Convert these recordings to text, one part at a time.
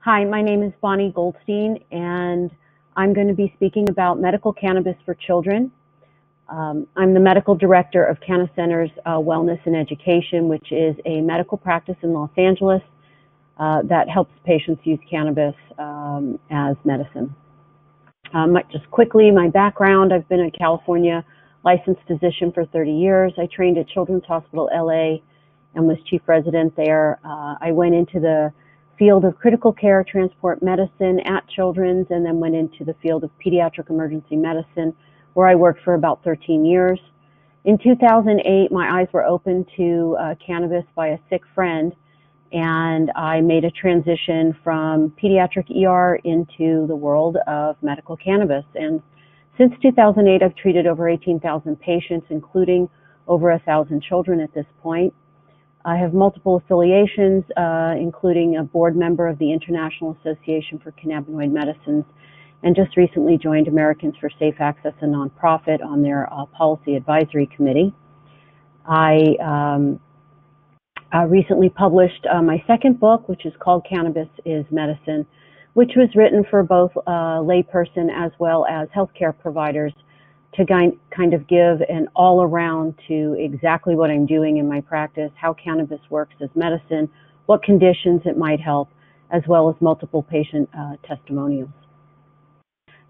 Hi, my name is Bonni Goldstein, and I'm going to be speaking about medical cannabis for children. I'm the medical director of Canna-Centers Wellness and Education, which is a medical practice in Los Angeles that helps patients use cannabis as medicine. Just quickly, my background: I've been a California licensed physician for 30 years. I trained at Children's Hospital LA and was chief resident there. I went into the field of critical care transport medicine at Children's, and then went into the field of pediatric emergency medicine, where I worked for about 13 years. In 2008, my eyes were opened to cannabis by a sick friend, and I made a transition from pediatric ER into the world of medical cannabis. And since 2008, I've treated over 18,000 patients, including over 1,000 children at this point. I have multiple affiliations, including a board member of the International Association for Cannabinoid Medicines, and just recently joined Americans for Safe Access, a nonprofit, on their policy advisory committee. I recently published my second book, which is called Cannabis is Medicine, which was written for both layperson as well as healthcare providers to kind of give an all-around to exactly what I'm doing in my practice, how cannabis works as medicine, what conditions it might help, as well as multiple patient testimonials.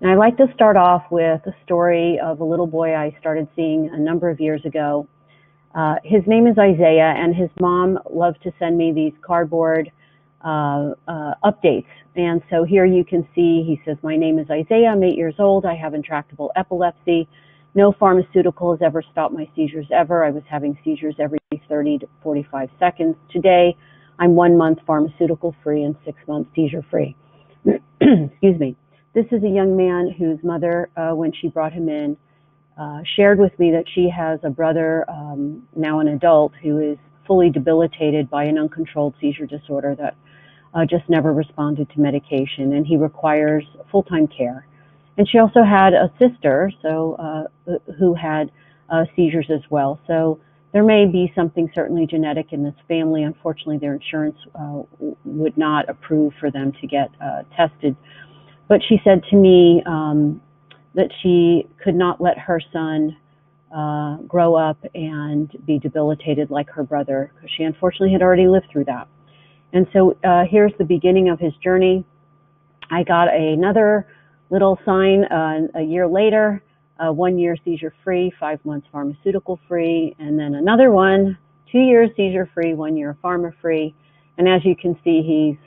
And I'd like to start off with a story of a little boy I started seeing a number of years ago. His name is Isaiah, and his mom loved to send me these cardboard updates. And so here you can see, he says, "My name is Isaiah, I'm 8 years old, I have intractable epilepsy. No pharmaceutical has ever stopped my seizures ever. I was having seizures every 30 to 45 seconds. Today, I'm 1 month pharmaceutical free and 6 months seizure free." Excuse me. This is a young man whose mother, when she brought him in, shared with me that she has a brother, now an adult, who is fully debilitated by an uncontrolled seizure disorder that just never responded to medication, and he requires full-time care. And she also had a sister who had seizures as well. So there may be something certainly genetic in this family. Unfortunately, their insurance would not approve for them to get tested. But she said to me that she could not let her son grow up and be debilitated like her brother, because she unfortunately had already lived through that. And so here's the beginning of his journey. I got another little sign a year later, 1 year seizure free, 5 months pharmaceutical free, and then another one, 2 years seizure free, 1 year pharma free. And as you can see, he's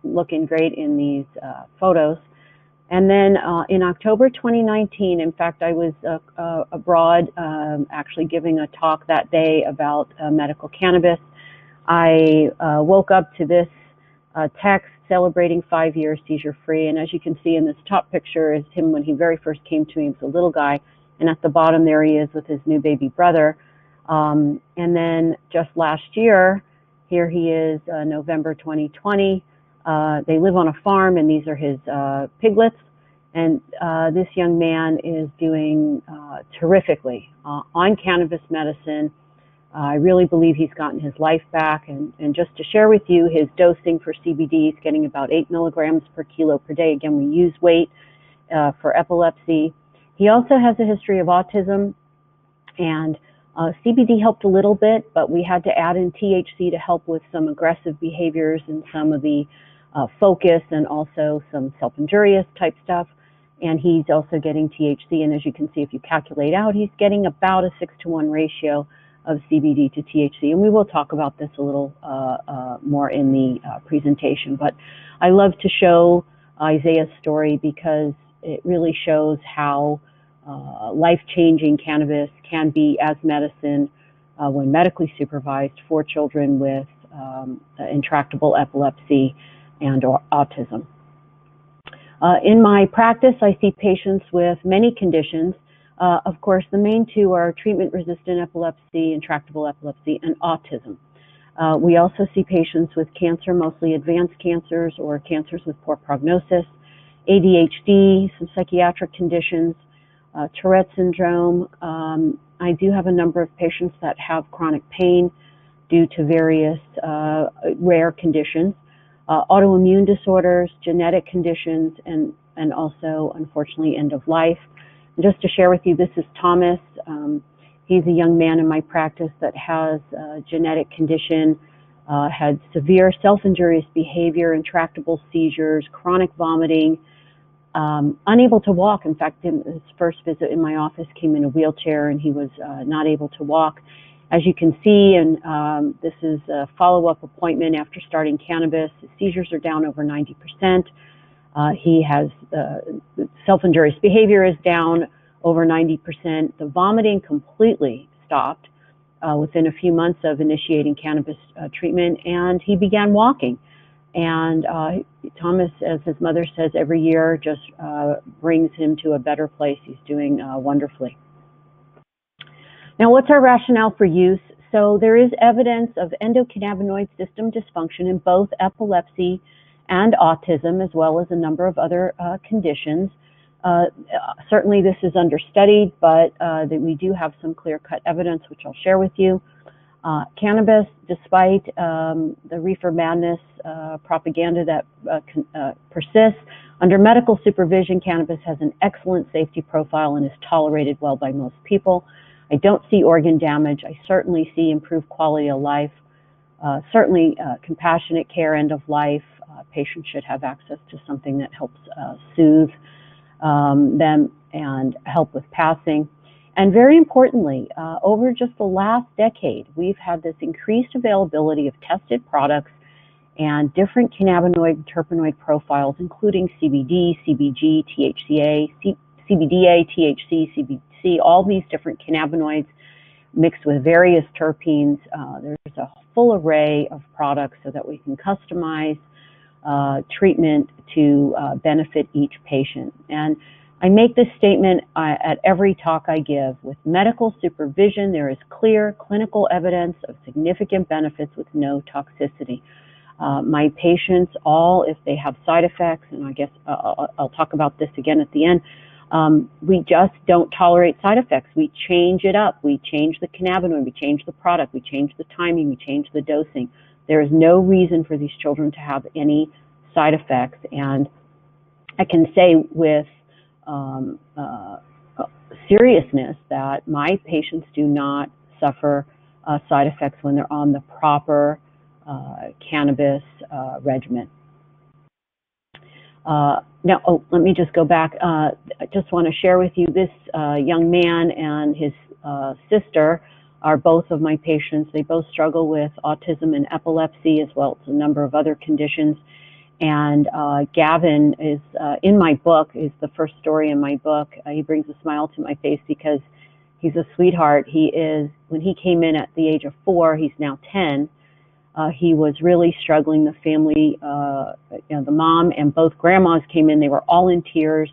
looking great in these photos. And then in October 2019, in fact, I was abroad actually giving a talk that day about medical cannabis. I woke up to this text celebrating 5 years seizure-free. And as you can see in this top picture is him when he very first came to me. He was a little guy. And at the bottom there he is with his new baby brother. And then just last year, here he is, November 2020. They live on a farm, and these are his piglets. And this young man is doing terrifically on cannabis medicine. I really believe he's gotten his life back. And just to share with you, his dosing for CBD is getting about 8 milligrams per kilo per day. Again, we use weight for epilepsy. He also has a history of autism, and CBD helped a little bit, but we had to add in THC to help with some aggressive behaviors and some of the focus, and also some self-injurious type stuff. And he's also getting THC, and as you can see, if you calculate out, he's getting about a 6-to-1 ratio of CBD to THC. And we will talk about this a little more in the presentation. But I love to show Isaiah's story because it really shows how life-changing cannabis can be as medicine when medically supervised for children with intractable epilepsy and autism. In my practice, I see patients with many conditions. Of course, the main two are treatment-resistant epilepsy, intractable epilepsy, and autism. We also see patients with cancer, mostly advanced cancers or cancers with poor prognosis, ADHD, some psychiatric conditions, Tourette syndrome. I do have a number of patients that have chronic pain due to various rare conditions. autoimmune disorders, genetic conditions, and also, unfortunately, end of life. And just to share with you, this is Thomas. He's a young man in my practice that has a genetic condition, had severe self-injurious behavior, intractable seizures, chronic vomiting, unable to walk. In fact, in his first visit in my office, came in a wheelchair and he was not able to walk. As you can see, and this is a follow-up appointment after starting cannabis, his seizures are down over 90%. He has self-injurious behavior is down over 90%. The vomiting completely stopped within a few months of initiating cannabis treatment, and he began walking. And Thomas, as his mother says, every year just brings him to a better place. He's doing wonderfully. Now, what's our rationale for use? So there is evidence of endocannabinoid system dysfunction in both epilepsy and autism, as well as a number of other conditions. Certainly this is understudied, but that we do have some clear-cut evidence, which I'll share with you. Cannabis, despite the reefer madness propaganda that persists, under medical supervision, cannabis has an excellent safety profile and is tolerated well by most people. I don't see organ damage. I certainly see improved quality of life. Certainly compassionate care, end of life. Patients should have access to something that helps soothe them and help with passing. And very importantly, over just the last decade, we've had this increased availability of tested products and different cannabinoid and terpenoid profiles, including CBD, CBG, THCA, CBDA, THC, CBC, all these different cannabinoids mixed with various terpenes. There's a full array of products so that we can customize treatment to benefit each patient. And I make this statement at every talk I give. With medical supervision, there is clear clinical evidence of significant benefits with no toxicity. My patients all, if they have side effects, and I guess I'll talk about this again at the end, we just don't tolerate side effects. We change it up. We change the cannabinoid, we change the product, we change the timing, we change the dosing. There is no reason for these children to have any side effects. And I can say with seriousness that my patients do not suffer side effects when they're on the proper cannabis regimen. Now, let me just go back. I just want to share with you this young man and his sister are both of my patients. They both struggle with autism and epilepsy, as well as a number of other conditions. And Gavin is in my book, is the first story in my book. He brings a smile to my face because he's a sweetheart. He is, when he came in at the age of 4, he's now 10. He was really struggling. The family, the mom and both grandmas came in. They were all in tears.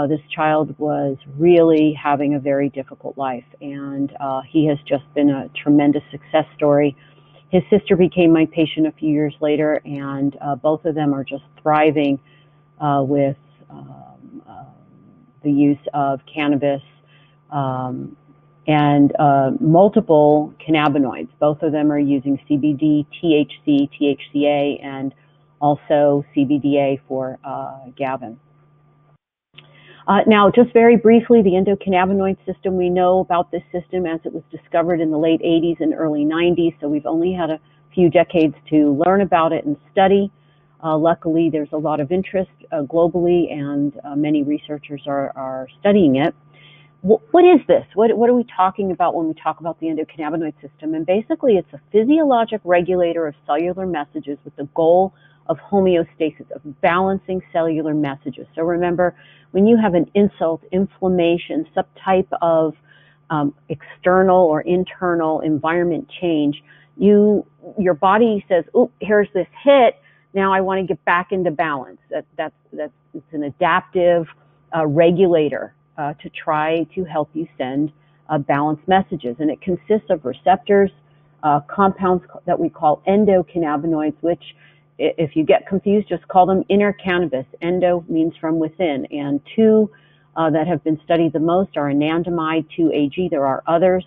This child was really having a very difficult life, and he has just been a tremendous success story. His sister became my patient a few years later, and both of them are just thriving with the use of cannabis and multiple cannabinoids. Both of them are using CBD, THC, THCA, and also CBDA for Gavin. Now, just very briefly, the endocannabinoid system, we know about this system as it was discovered in the late 80s and early 90s, so we've only had a few decades to learn about it and study. Luckily, there's a lot of interest globally, and many researchers are studying it. What is this? What are we talking about when we talk about the endocannabinoid system? And basically, it's a physiologic regulator of cellular messages with the goal of homeostasis, of balancing cellular messages. So remember, when you have an insult, inflammation, some type of external or internal environment change, your body says, "Oh, here's this hit. Now I want to get back into balance." It's an adaptive regulator to try to help you send balanced messages, and it consists of receptors, compounds that we call endocannabinoids, which, if you get confused, just call them inner cannabis. Endo means from within, and two that have been studied the most are anandamide, 2-AG. There are others.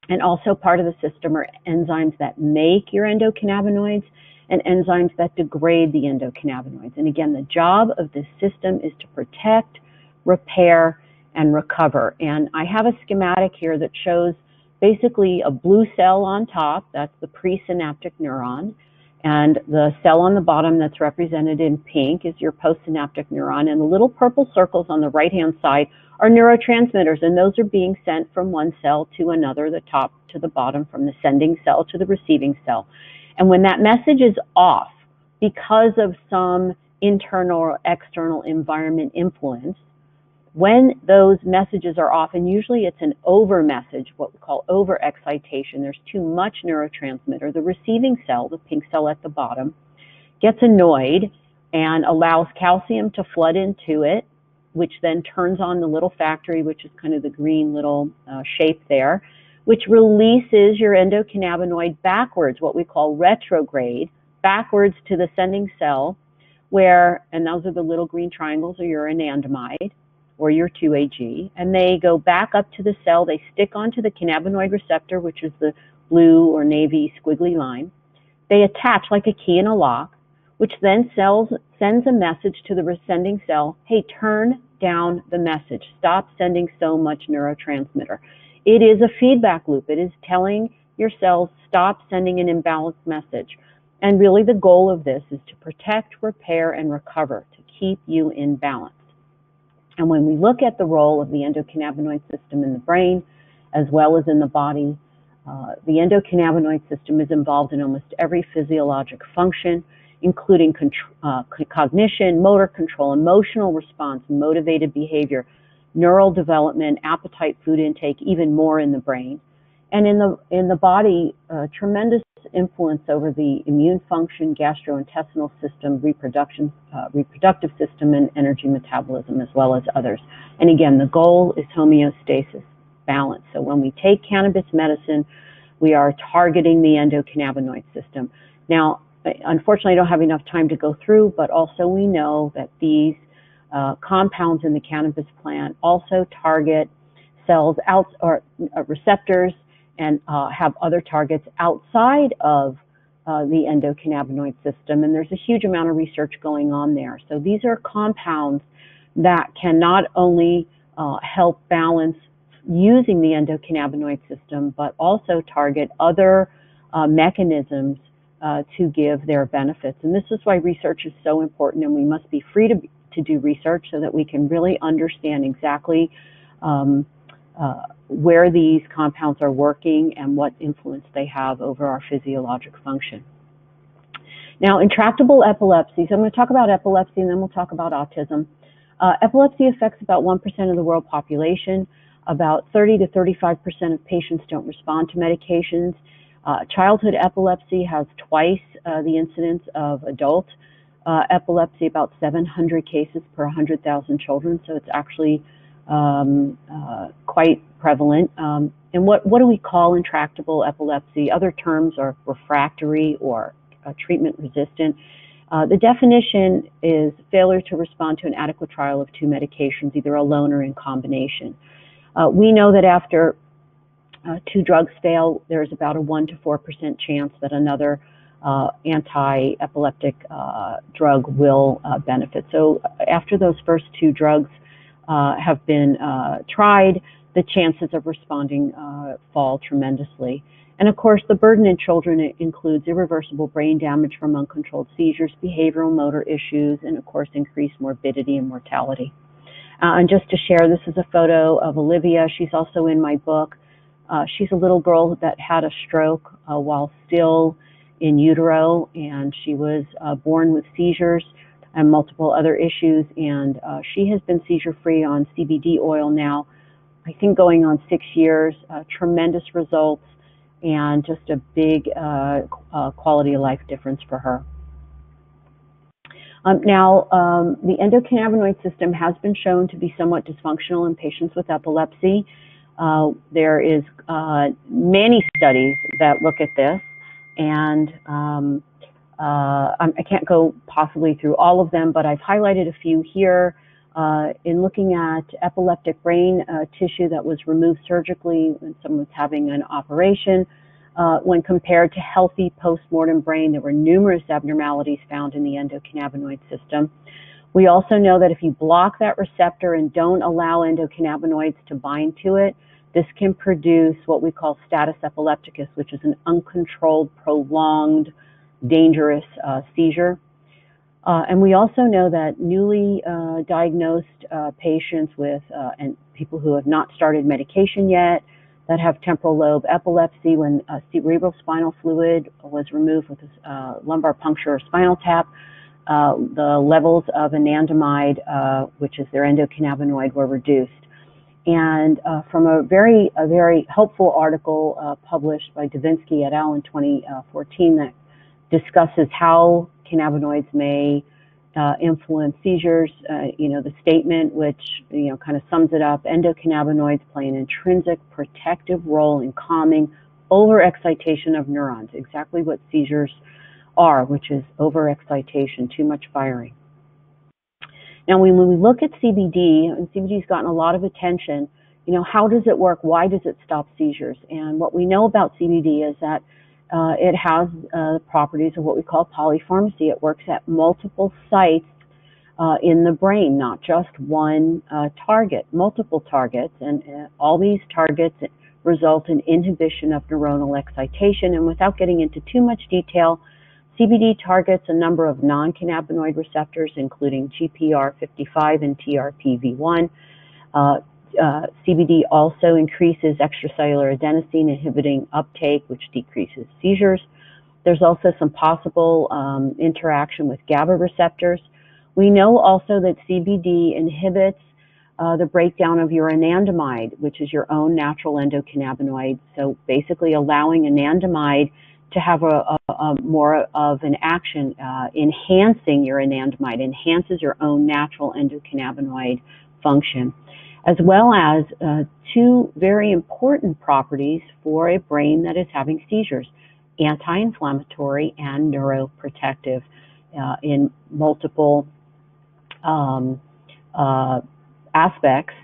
And also part of the system are enzymes that make your endocannabinoids, and enzymes that degrade the endocannabinoids. And again, the job of this system is to protect, repair, and recover. And I have a schematic here that shows basically a blue cell on top, that's the presynaptic neuron, and the cell on the bottom that's represented in pink is your postsynaptic neuron, and the little purple circles on the right-hand side are neurotransmitters, and those are being sent from one cell to another, the top to the bottom, from the sending cell to the receiving cell. And when that message is off, because of some internal or external environment influence, when those messages are off, and usually it's an over message, what we call overexcitation, there's too much neurotransmitter, the receiving cell, the pink cell at the bottom, gets annoyed and allows calcium to flood into it, which then turns on the little factory, which is kind of the green little shape there, which releases your endocannabinoid backwards, what we call retrograde, backwards to the sending cell, where, and those are the little green triangles, are your anandamide, or your 2-AG, and they go back up to the cell, they stick onto the cannabinoid receptor, which is the blue or navy squiggly line. They attach like a key in a lock, which then sends a message to the sending cell, hey, turn down the message, stop sending so much neurotransmitter. It is a feedback loop. It is telling your cells, stop sending an imbalanced message. And really the goal of this is to protect, repair, and recover, to keep you in balance. And when we look at the role of the endocannabinoid system in the brain, as well as in the body, the endocannabinoid system is involved in almost every physiologic function, including cognition, motor control, emotional response, motivated behavior, neural development, appetite, food intake, even more in the brain. And in the body, tremendous influence over the immune function, gastrointestinal system, reproductive system, and energy metabolism, as well as others. And again, the goal is homeostasis, balance. So when we take cannabis medicine, we are targeting the endocannabinoid system. Now, unfortunately, I don't have enough time to go through, but also we know that these compounds in the cannabis plant also target cells or receptors and have other targets outside of the endocannabinoid system. And there's a huge amount of research going on there. So these are compounds that can not only help balance using the endocannabinoid system, but also target other mechanisms to give their benefits. And this is why research is so important, and we must be free to do research so that we can really understand exactly where these compounds are working and what influence they have over our physiologic function. Now, intractable epilepsy. So I'm going to talk about epilepsy and then we'll talk about autism. Epilepsy affects about 1% of the world population. About 30 to 35% of patients don't respond to medications. Childhood epilepsy has twice the incidence of adult epilepsy, about 700 cases per 100,000 children. So it's actually quite prevalent. And what do we call intractable epilepsy? Other terms are refractory or treatment resistant. The definition is failure to respond to an adequate trial of two medications, either alone or in combination. We know that after two drugs fail, there's about a 1 to 4% chance that another anti-epileptic drug will benefit. So after those first two drugs have been tried, the chances of responding fall tremendously. And of course, the burden in children includes irreversible brain damage from uncontrolled seizures, behavioral motor issues, and of course, increased morbidity and mortality. And just to share, this is a photo of Olivia. She's also in my book. She's a little girl that had a stroke while still in utero, and she was born with seizures and multiple other issues, and she has been seizure-free on CBD oil now, I think going on 6 years, tremendous results, and just a big quality of life difference for her. The endocannabinoid system has been shown to be somewhat dysfunctional in patients with epilepsy. There is many studies that look at this, and I can't go possibly through all of them, but I've highlighted a few here. In looking at epileptic brain tissue that was removed surgically when someone was having an operation, when compared to healthy post-mortem brain. There were numerous abnormalities found in the endocannabinoid system. We also know that if you block that receptor and don't allow endocannabinoids to bind to it, this can produce what we call status epilepticus, which is an uncontrolled, prolonged, dangerous seizure. And we also know that newly diagnosed patients with and people who have not started medication yet, that have temporal lobe epilepsy, when cerebral spinal fluid was removed with lumbar puncture or spinal tap, the levels of anandamide, which is their endocannabinoid, were reduced. And from a very helpful article published by Davinsky et al. In 2014 that discusses how cannabinoids may influence seizures, the statement, which kind of sums it up: endocannabinoids play an intrinsic protective role in calming overexcitation of neurons, exactly what seizures are, which is overexcitation, too much firing. Now, when we look at CBD, and CBD's gotten a lot of attention, how does it work? Why does it stop seizures? And what we know about CBD is that it has properties of what we call polypharmacy. It works at multiple sites in the brain, not just one target, multiple targets. And all these targets result in inhibition of neuronal excitation. And without getting into too much detail, CBD targets a number of non-cannabinoid receptors, including GPR55 and TRPV1. CBD also increases extracellular adenosine, inhibiting uptake, which decreases seizures. There's also some possible interaction with GABA receptors. We know also that CBD inhibits the breakdown of your anandamide, which is your own natural endocannabinoid. So basically allowing anandamide to have a more of an action, enhancing your anandamide, enhances your own natural endocannabinoid function, as well as two very important properties for a brain that is having seizures: anti-inflammatory and neuroprotective in multiple aspects,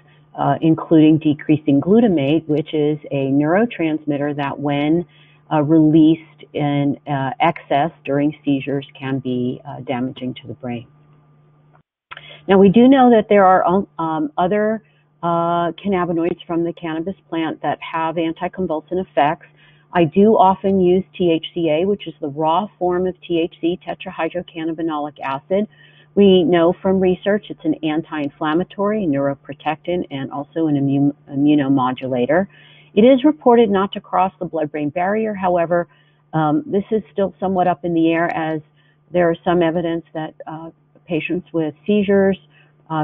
including decreasing glutamate, which is a neurotransmitter that, when released in excess during seizures, can be damaging to the brain. Now, we do know that there are other cannabinoids from the cannabis plant that have anticonvulsant effects. I do often use THCA, which is the raw form of THC, tetrahydrocannabinolic acid. We know from research it's an anti-inflammatory, neuroprotectant, and also an immunomodulator. It is reported not to cross the blood-brain barrier. However, this is still somewhat up in the air, as there is some evidence that patients with seizures,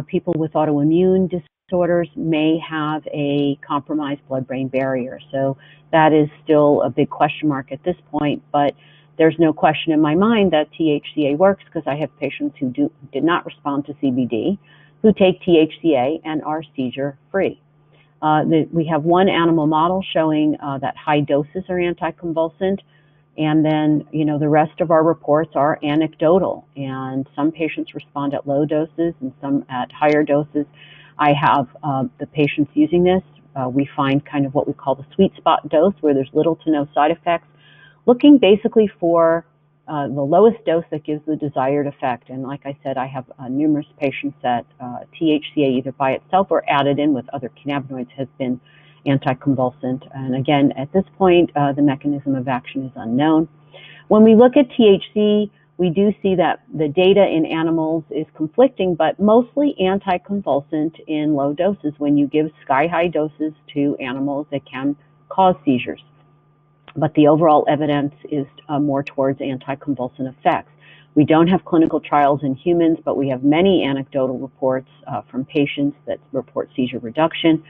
people with autoimmune disorders may have a compromised blood-brain barrier. So that is still a big question mark at this point, but there's no question in my mind that THCA works, because I have patients who did not respond to CBD who take THCA and are seizure-free. We have one animal model showing that high doses are anticonvulsant, and then the rest of our reports are anecdotal, and some patients respond at low doses and some at higher doses. I have the patients using this. We find kind of what we call the sweet spot dose, where there's little to no side effects, looking basically for the lowest dose that gives the desired effect. And like I said, I have numerous patients that THCA, either by itself or added in with other cannabinoids, has been anticonvulsant. And again, at this point, the mechanism of action is unknown. When we look at THC, we do see that the data in animals is conflicting, but mostly anticonvulsant in low doses. When you give sky-high doses to animals, it can cause seizures. But the overall evidence is more towards anticonvulsant effects. We don't have clinical trials in humans, but we have many anecdotal reports from patients that report seizure reduction.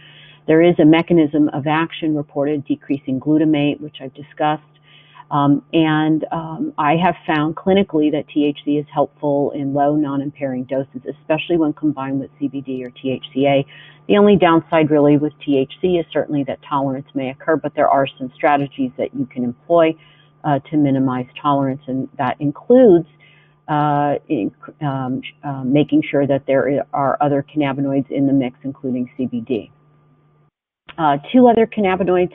There is a mechanism of action reported, decreasing glutamate, which I've discussed. I have found clinically that THC is helpful in low non-impairing doses, especially when combined with CBD or THCA. The only downside really with THC is certainly that tolerance may occur, but there are some strategies that you can employ to minimize tolerance, and that includes making sure that there are other cannabinoids in the mix, including CBD. Two other cannabinoids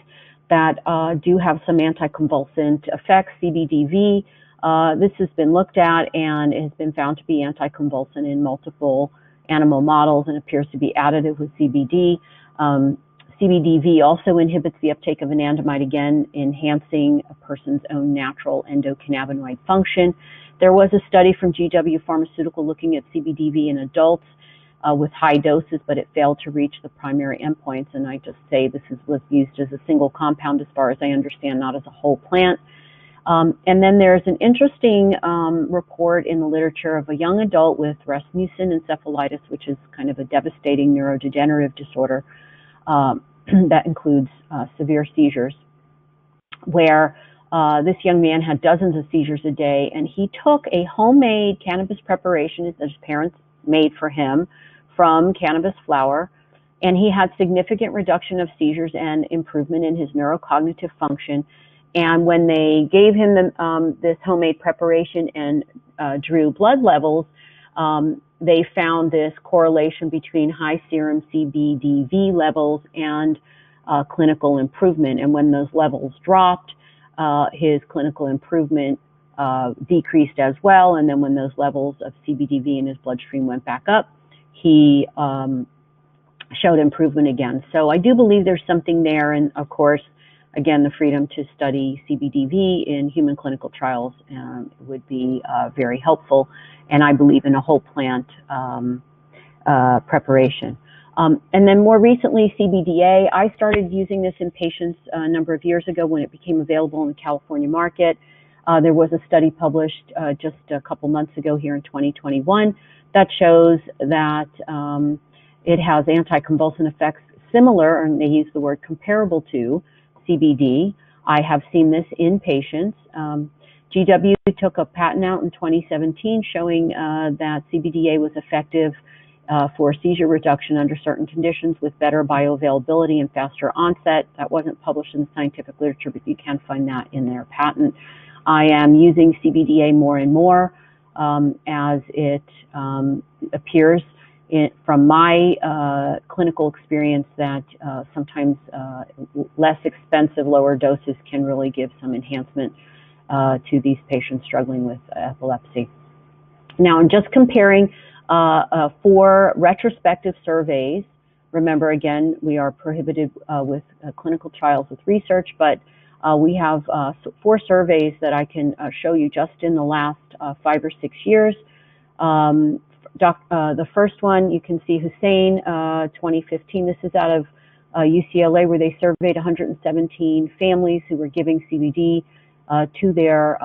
that do have some anticonvulsant effects, CBDV. This has been looked at and it has been found to be anticonvulsant in multiple animal models and appears to be additive with CBD. CBDV also inhibits the uptake of anandamide, again, enhancing a person's own natural endocannabinoid function. There was a study from GW Pharmaceutical looking at CBDV in adults with high doses, but it failed to reach the primary endpoints. And I just say this was used as a single compound as far as I understand, not as a whole plant. And then there's an interesting report in the literature of a young adult with Rasmussen encephalitis, which is kind of a devastating neurodegenerative disorder that includes severe seizures, where this young man had dozens of seizures a day, and he took a homemade cannabis preparation that his parents made for him from cannabis flower, and he had significant reduction of seizures and improvement in his neurocognitive function. And when they gave him this homemade preparation and drew blood levels, they found this correlation between high serum CBDV levels and clinical improvement. And when those levels dropped, his clinical improvement decreased as well. And then when those levels of CBDV in his bloodstream went back up, he showed improvement again. So I do believe there's something there. And of course, again, the freedom to study CBDV in human clinical trials would be very helpful. And I believe in a whole plant preparation. And then more recently, CBDA. I started using this in patients a number of years ago when it became available in the California market. There was a study published just a couple months ago here in 2021 that shows that it has anticonvulsant effects similar, and they use the word comparable to, CBD. I have seen this in patients. GW took a patent out in 2017 showing that CBDA was effective for seizure reduction under certain conditions with better bioavailability and faster onset. That wasn't published in the scientific literature, but you can find that in their patent. I am using CBDA more and more as it appears from my clinical experience that sometimes less expensive, lower doses can really give some enhancement to these patients struggling with epilepsy. Now, I'm just comparing 4 retrospective surveys. Remember, again, we are prohibited with clinical trials with research, but we have 4 surveys that I can show you just in the last 5 or 6 years. The first one, you can see Hussein, 2015. This is out of UCLA, where they surveyed 117 families who were giving CBD to their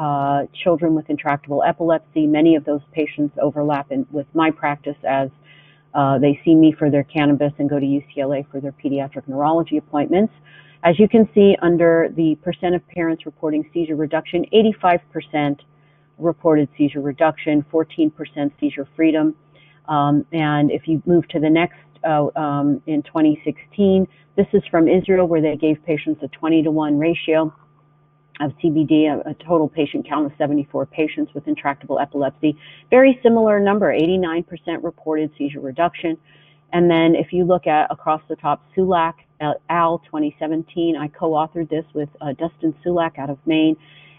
children with intractable epilepsy. Many of those patients overlap with my practice as they see me for their cannabis and go to UCLA for their pediatric neurology appointments. As you can see, under the percent of parents reporting seizure reduction, 85% reported seizure reduction, 14% seizure freedom. And if you move to the next, in 2016, this is from Israel, where they gave patients a 20-to-1 ratio of CBD, a total patient count of 74 patients with intractable epilepsy. Very similar number, 89% reported seizure reduction. And then if you look at across the top, Sulak al. 2017, I co-authored this with Dustin Sulak out of Maine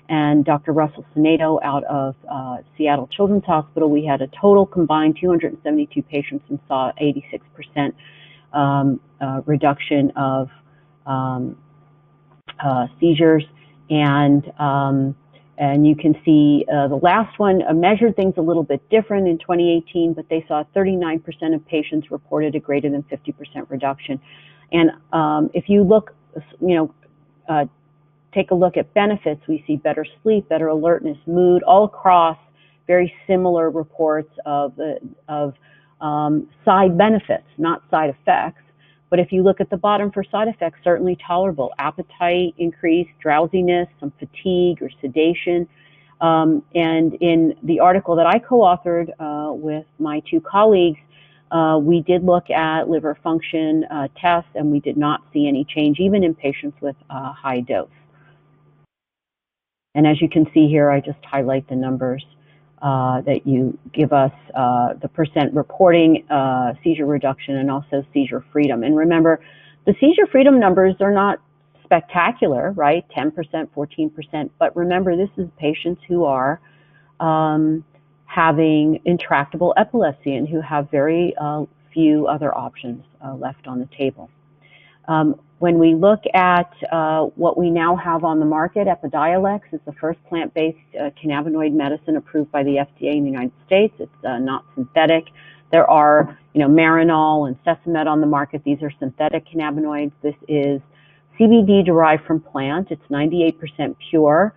and Dr. Russell Sinedo out of Seattle Children's Hospital. We had a total combined 272 patients and saw 86% reduction of seizures. And you can see the last one measured things a little bit different in 2018, but they saw 39% of patients reported a greater than 50% reduction. And if you look, take a look at benefits, we see better sleep, better alertness, mood, all across very similar reports of side benefits, not side effects. But if you look at the bottom for side effects, certainly tolerable. Appetite increase, drowsiness, some fatigue or sedation. And in the article that I co-authored with my 2 colleagues, we did look at liver function tests, and we did not see any change, even in patients with high dose. And as you can see here, I just highlight the numbers that you give us, the percent reporting seizure reduction and also seizure freedom. And remember, the seizure freedom numbers are not spectacular, right? 10%, 14%. But remember, this is patients who are having intractable epilepsy and who have very few other options left on the table. When we look at what we now have on the market, Epidiolex is the first plant-based cannabinoid medicine approved by the FDA in the United States. It's not synthetic. There are, Marinol and Sesamet on the market. These are synthetic cannabinoids. This is CBD derived from plant. It's 98% pure.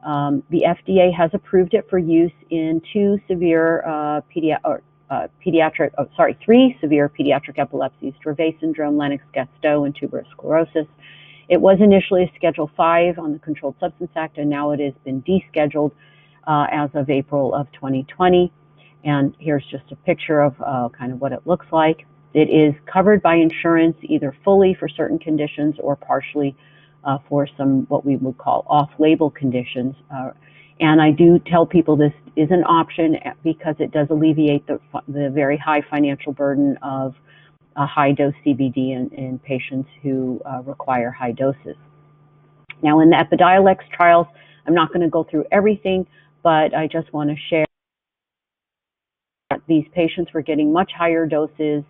The FDA has approved it for use in three severe pediatric epilepsies: Dravet syndrome, Lennox-Gastaut, and tuberous sclerosis. It was initially a Schedule 5 on the Controlled Substance Act, and now it has been descheduled as of April of 2020. And here's just a picture of kind of what it looks like. It is covered by insurance either fully for certain conditions or partially for some what we would call off-label conditions. And I do tell people this is an option because it does alleviate the very high financial burden of high-dose CBD in patients who require high doses. Now, in the Epidiolex trials, I'm not going to go through everything, but I just want to share that these patients were getting much higher doses,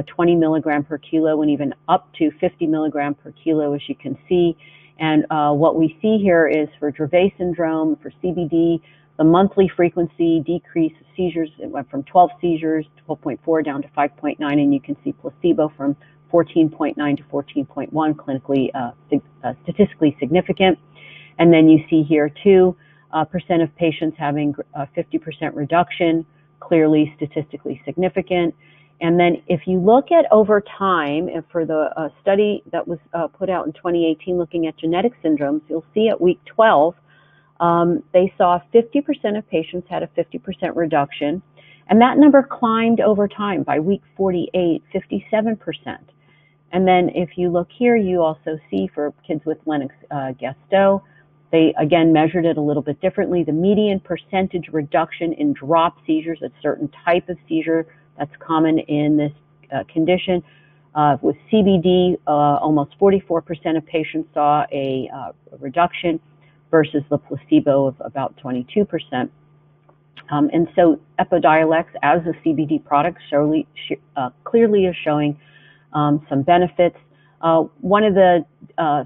20 milligram per kilo and even up to 50 milligram per kilo, as you can see. And what we see here is for Dravet syndrome, for CBD, the monthly frequency decrease of seizures, it went from 12 seizures, 12.4 down to 5.9, and you can see placebo from 14.9 to 14.1, clinically, statistically significant. And then you see here too, percent of patients having a 50% reduction, clearly statistically significant. And then if you look at over time, and for the study that was put out in 2018 looking at genetic syndromes, you'll see at week 12, they saw 50% of patients had a 50% reduction. And that number climbed over time. By week 48, 57%. And then if you look here, you also see for kids with Lennox-Gastaut, they again measured it a little bit differently. The median percentage reduction in drop seizures, a certain type of seizure that's common in this condition. With CBD, almost 44% of patients saw a reduction versus the placebo of about 22%. And so Epidiolex, as a CBD product, clearly is showing some benefits. One of the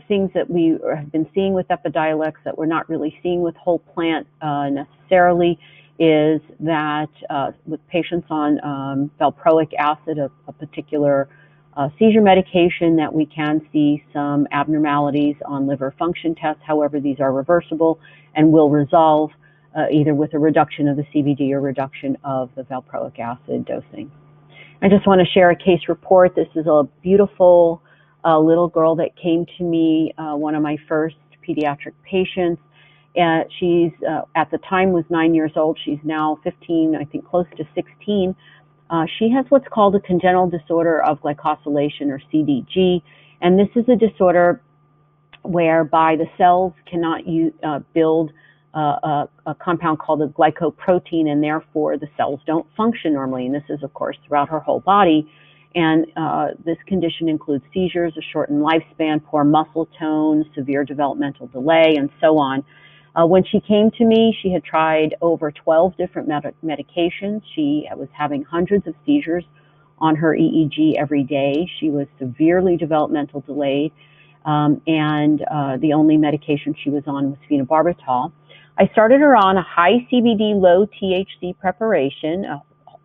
things that we have been seeing with Epidiolex that we're not really seeing with whole plant necessarily is that with patients on valproic acid, a particular seizure medication, that we can see some abnormalities on liver function tests. However, these are reversible and will resolve either with a reduction of the CBD or reduction of the valproic acid dosing. I just want to share a case report. This is a beautiful little girl that came to me, one of my first pediatric patients. She's, at the time, was 9 years old. She's now 15, I think close to 16. She has what's called a congenital disorder of glycosylation, or CDG. And this is a disorder whereby the cells cannot build a compound called a glycoprotein, and therefore the cells don't function normally. And this is, of course, throughout her whole body. And this condition includes seizures, a shortened lifespan, poor muscle tone, severe developmental delay, and so on. When she came to me, she had tried over 12 different medications. She was having hundreds of seizures on her EEG every day. She was severely developmental delayed, and the only medication she was on was phenobarbital. I started her on a high CBD, low THC preparation,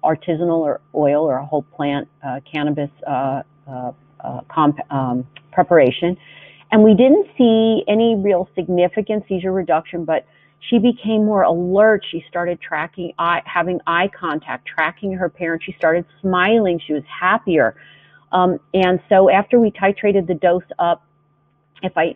artisanal or oil or a whole plant cannabis preparation. And we didn't see any real significant seizure reduction, but she became more alert. She started having eye contact, tracking her parents. She started smiling. She was happier. And so after we titrated the dose up, if I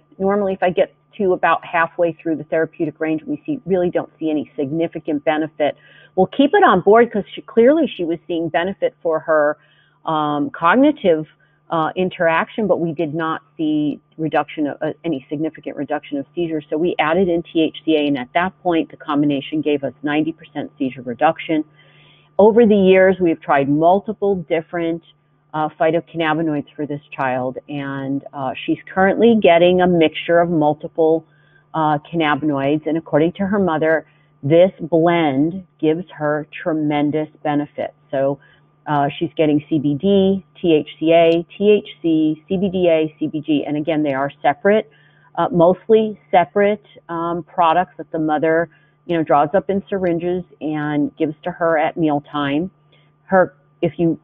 get to about halfway through the therapeutic range, we really don't see any significant benefit, we'll keep it on board because she was seeing benefit for her cognitive interaction, but we did not see any significant reduction of seizures. So we added in THCA, and at that point, the combination gave us 90% seizure reduction. Over the years, we've tried multiple different phytocannabinoids for this child, and she's currently getting a mixture of multiple cannabinoids, and according to her mother, this blend gives her tremendous benefits. So she's getting CBD, THCA, THC, CBDA, CBG, and again, they are separate, mostly separate products that the mother, draws up in syringes and gives to her at mealtime. If you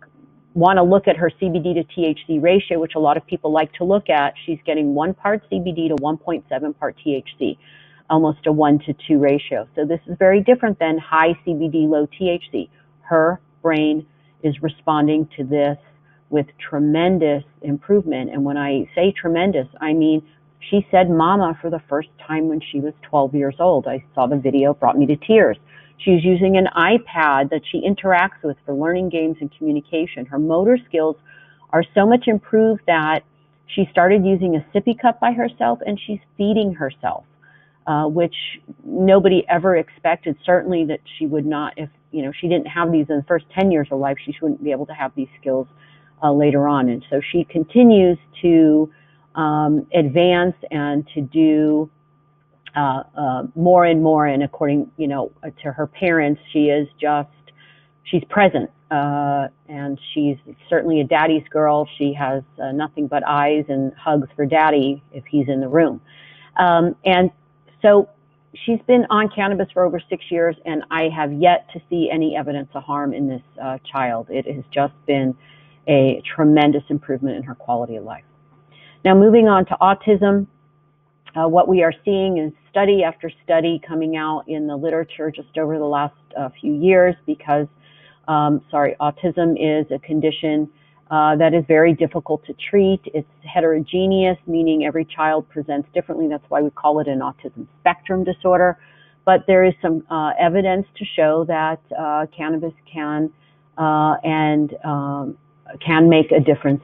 want to look at her CBD to THC ratio, which a lot of people like to look at, she's getting 1 part CBD to 1.7 part THC, almost a 1-to-2 ratio. So this is very different than high CBD, low THC. Her brain is responding to this with tremendous improvement. And when I say tremendous, I mean, she said mama for the first time when she was 12 years old. I saw the video, brought me to tears. She's using an iPad that she interacts with for learning games and communication. Her motor skills are so much improved that she started using a sippy cup by herself, and she's feeding herself, which nobody ever expected. Certainly that she would not, if she didn't have these in the first 10 years of life, she wouldn't be able to have these skills later on. And so she continues to advance and to do more and more, and according, to her parents, she's present, and she's certainly a daddy's girl. She has nothing but eyes and hugs for daddy if he's in the room. And so she's been on cannabis for over 6 years, and I have yet to see any evidence of harm in this child. It has just been a tremendous improvement in her quality of life. Now, moving on to autism. What we are seeing is study after study coming out in the literature just over the last few years because, autism is a condition that is very difficult to treat. It's heterogeneous, meaning every child presents differently. That's why we call it an autism spectrum disorder. But there is some evidence to show that cannabis can make a difference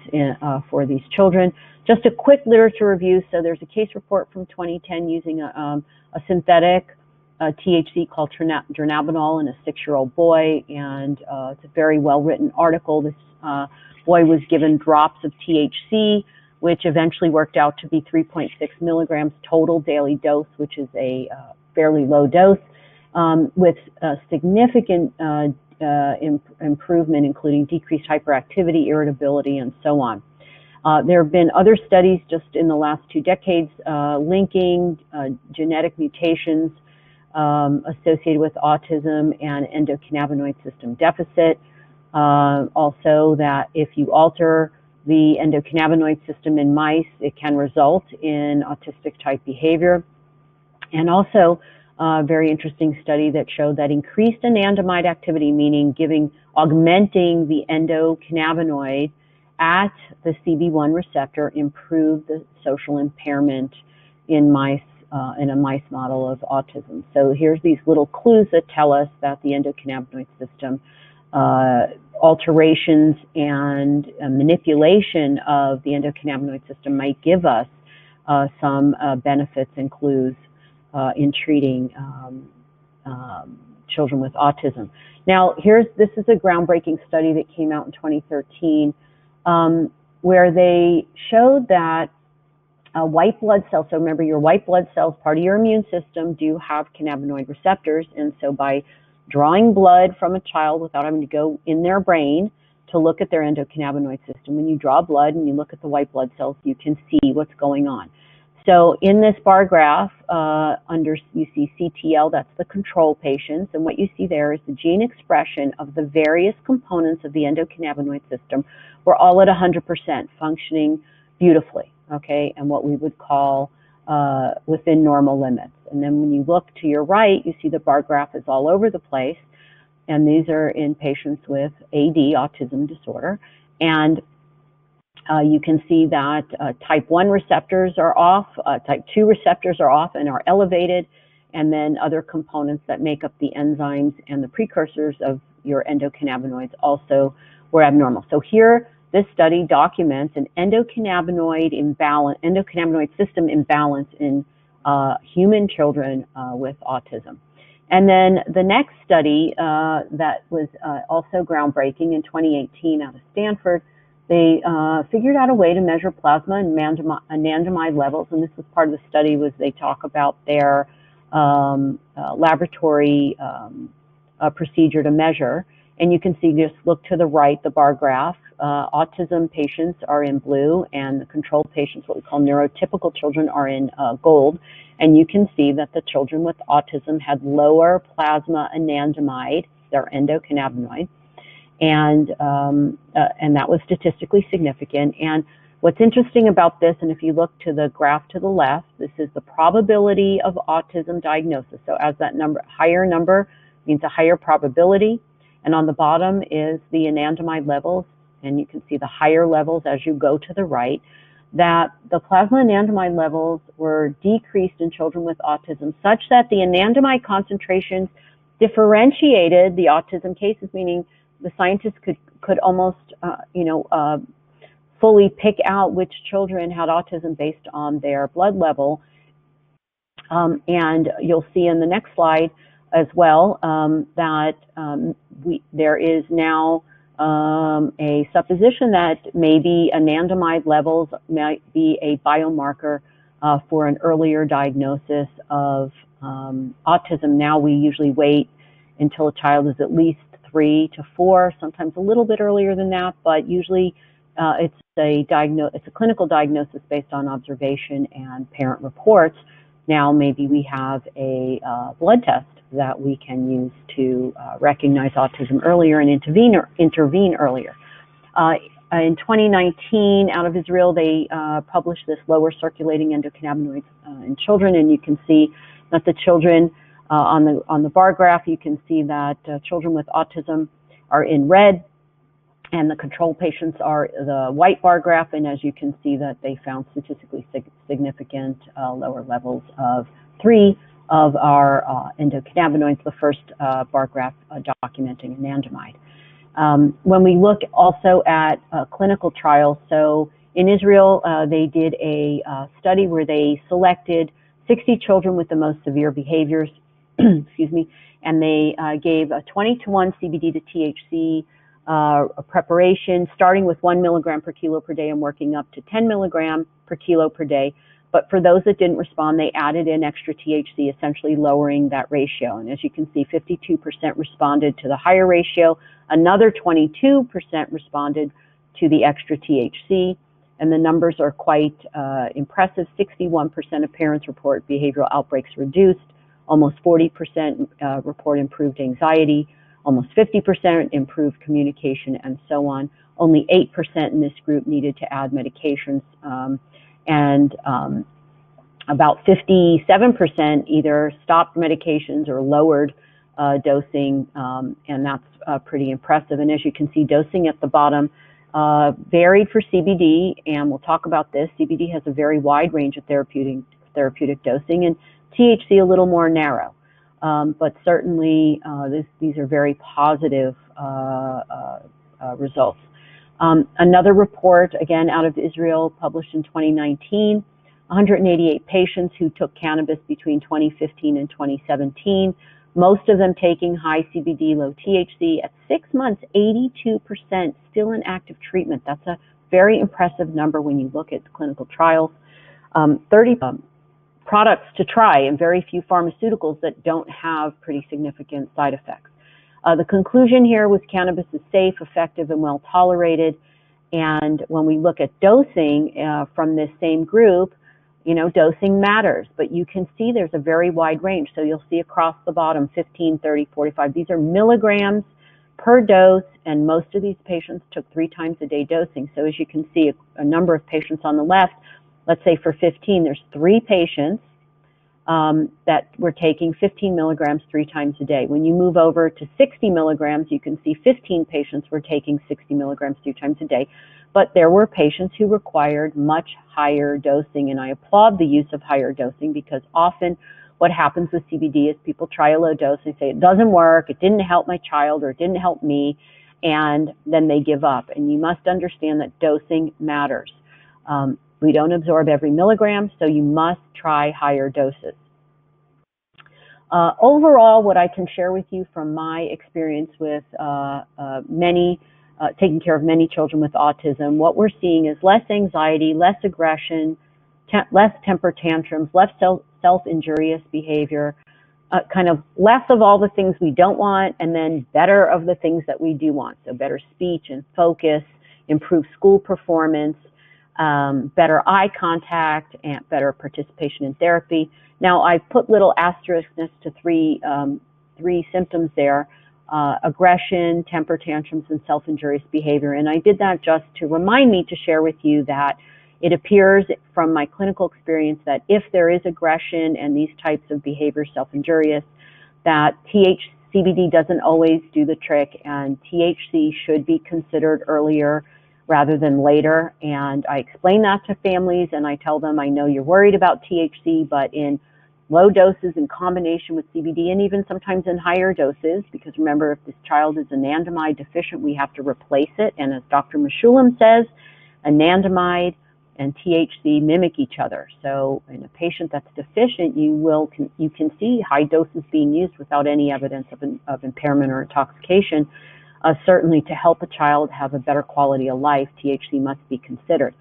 for these children. Just a quick literature review. So there's a case report from 2010 using a synthetic THC called dronabinol in a 6-year-old boy, and it's a very well-written article. This boy was given drops of THC, which eventually worked out to be 3.6 milligrams total daily dose, which is a fairly low dose, with a significant improvement, including decreased hyperactivity, irritability, and so on. There have been other studies just in the last 2 decades linking genetic mutations associated with autism and endocannabinoid system deficit. Also that if you alter the endocannabinoid system in mice, it can result in autistic type behavior. And also a very interesting study that showed that increased anandamide activity, meaning augmenting the endocannabinoid at the CB1 receptor, improved the social impairment in mice, in a mice model of autism. So here's these little clues that tell us that the endocannabinoid system alterations and manipulation of the endocannabinoid system might give us some benefits and clues in treating children with autism. Now, this is a groundbreaking study that came out in 2013, where they showed that white blood cells, so remember your white blood cells, part of your immune system, do have cannabinoid receptors, and so by drawing blood from a child without having to go in their brain to look at their endocannabinoid system, when you draw blood and you look at the white blood cells, you can see what's going on. So in this bar graph, you see CTL, that's the control patients, and what you see there is the gene expression of the various components of the endocannabinoid system were all at 100%, functioning beautifully, okay, and what we would call within normal limits. And then when you look to your right, you see the bar graph is all over the place, and these are in patients with AD, autism disorder, and you can see that type 1 receptors are off, type 2 receptors are off and are elevated, and then other components that make up the enzymes and the precursors of your endocannabinoids also were abnormal. So here, this study documents an endocannabinoid system imbalance in human children with autism. And then the next study that was also groundbreaking in 2018 out of Stanford they figured out a way to measure plasma and anandamide levels, and this was part of the study. Was they talk about their laboratory procedure to measure, and you can see, just look to the right, the bar graph. Autism patients are in blue, and the control patients, what we call neurotypical children, are in gold. And you can see that the children with autism had lower plasma anandamide, their endocannabinoid, and that was statistically significant. And what's interesting about this, and if you look to the graph to the left, this is the probability of autism diagnosis. So as that number, higher number means a higher probability, and on the bottom is the anandamide levels, and you can see the higher levels as you go to the right, that the plasma anandamide levels were decreased in children with autism such that the anandamide concentrations differentiated the autism cases, meaning the scientists could almost, fully pick out which children had autism based on their blood level. And you'll see in the next slide as well that there is now a supposition that maybe anandamide levels might be a biomarker for an earlier diagnosis of autism. Now we usually wait until a child is at least 3 to 4, sometimes a little bit earlier than that, but usually it's a clinical diagnosis based on observation and parent reports. Now maybe we have a blood test that we can use to recognize autism earlier and intervene earlier. In 2019, out of Israel, they published this lower circulating endocannabinoids in children, and you can see that the children on the bar graph, you can see that children with autism are in red, and the control patients are the white bar graph, and as you can see that they found statistically significant lower levels of 3 of our endocannabinoids, the first bar graph documenting anandamide. When we look also at clinical trials, so in Israel, they did a study where they selected 60 children with the most severe behaviors, excuse me, and they gave a 20-to-1 CBD to THC preparation, starting with 1 milligram per kilo per day and working up to 10 milligram per kilo per day. But for those that didn't respond, they added in extra THC, essentially lowering that ratio. And as you can see, 52% responded to the higher ratio. Another 22% responded to the extra THC. And the numbers are quite impressive. 61% of parents report behavioral outbreaks reduced. Almost 40% report improved anxiety. Almost 50% improved communication, and so on. Only 8% in this group needed to add medications. And about 57% either stopped medications or lowered dosing, and that's pretty impressive. And as you can see, dosing at the bottom varied for CBD, and we'll talk about this. CBD has a very wide range of therapeutic dosing, and THC a little more narrow. But certainly these are very positive results. Another report, again, out of Israel, published in 2019, 188 patients who took cannabis between 2015 and 2017, most of them taking high CBD, low THC. At 6 months, 82% still in active treatment. That's a very impressive number when you look at clinical trials. 30 products to try, and very few pharmaceuticals that don't have pretty significant side effects. The conclusion here was cannabis is safe, effective, and well tolerated. And when we look at dosing from this same group, dosing matters, but you can see there's a very wide range. So you'll see across the bottom, 15, 30, 45. These are milligrams per dose, and most of these patients took 3 times a day dosing. So as you can see, a number of patients on the left, let's say for 15, there's 3 patients that were taking 15 milligrams 3 times a day. When you move over to 60 milligrams, you can see 15 patients were taking 60 milligrams 3 times a day. But there were patients who required much higher dosing, and I applaud the use of higher dosing, because often what happens with CBD is people try a low dose, they say it doesn't work, it didn't help my child, or it didn't help me, and then they give up. And you must understand that dosing matters. We don't absorb every milligram, so you must try higher doses. Overall, what I can share with you from my experience with many taking care of many children with autism, what we're seeing is less anxiety, less aggression, less temper tantrums, less self-injurious behavior, kind of less of all the things we don't want, and then better of the things that we do want. So better speech and focus, improved school performance, better eye contact, and better participation in therapy. Now, I've put little asterisks next to three symptoms there: aggression, temper tantrums, and self-injurious behavior. And I did that just to remind me to share with you that it appears from my clinical experience that if there is aggression and these types of behaviors, self-injurious, that CBD doesn't always do the trick, and THC should be considered earlier rather than later. And I explain that to families, and I tell them, I know you're worried about THC, but in low doses in combination with CBD, and even sometimes in higher doses, because remember, if this child is anandamide deficient, we have to replace it. And as Dr. Mashulam says, anandamide and THC mimic each other. So in a patient that's deficient, you can see high doses being used without any evidence of impairment or intoxication. Certainly to help a child have a better quality of life, THC must be considered.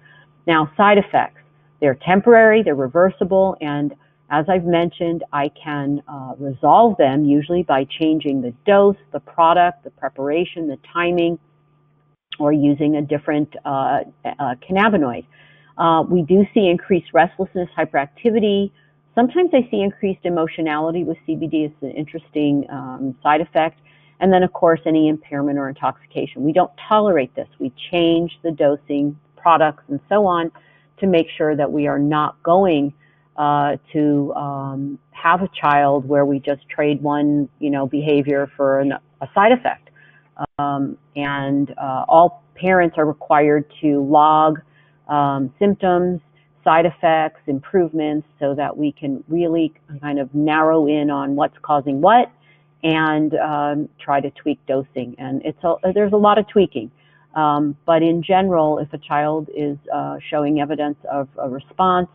Now, side effects, they're temporary, they're reversible, and as I've mentioned, I can resolve them usually by changing the dose, the product, the preparation, the timing, or using a different cannabinoid. We do see increased restlessness, hyperactivity. Sometimes I see increased emotionality with CBD. It's an interesting side effect. And then, of course, any impairment or intoxication. We don't tolerate this. We change the dosing, products, and so on to make sure that we are not going to have a child where we just trade one, behavior for a side effect. And all parents are required to log symptoms, side effects, improvements, so that we can really kind of narrow in on what's causing what and try to tweak dosing. And there's a lot of tweaking. But in general, if a child is showing evidence of a response,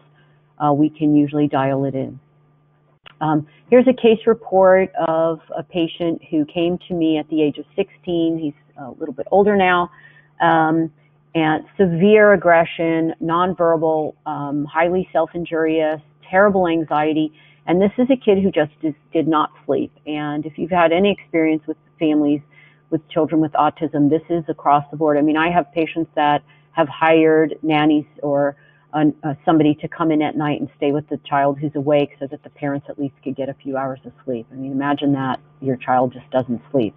we can usually dial it in. Here's a case report of a patient who came to me at the age of 16. He's a little bit older now. And severe aggression, nonverbal, highly self-injurious, terrible anxiety. And this is a kid who just did not sleep. And if you've had any experience with families with children with autism, this is across the board. I mean, I have patients that have hired nannies or somebody to come in at night and stay with the child who's awake so that the parents at least could get a few hours of sleep. I mean, imagine that your child just doesn't sleep.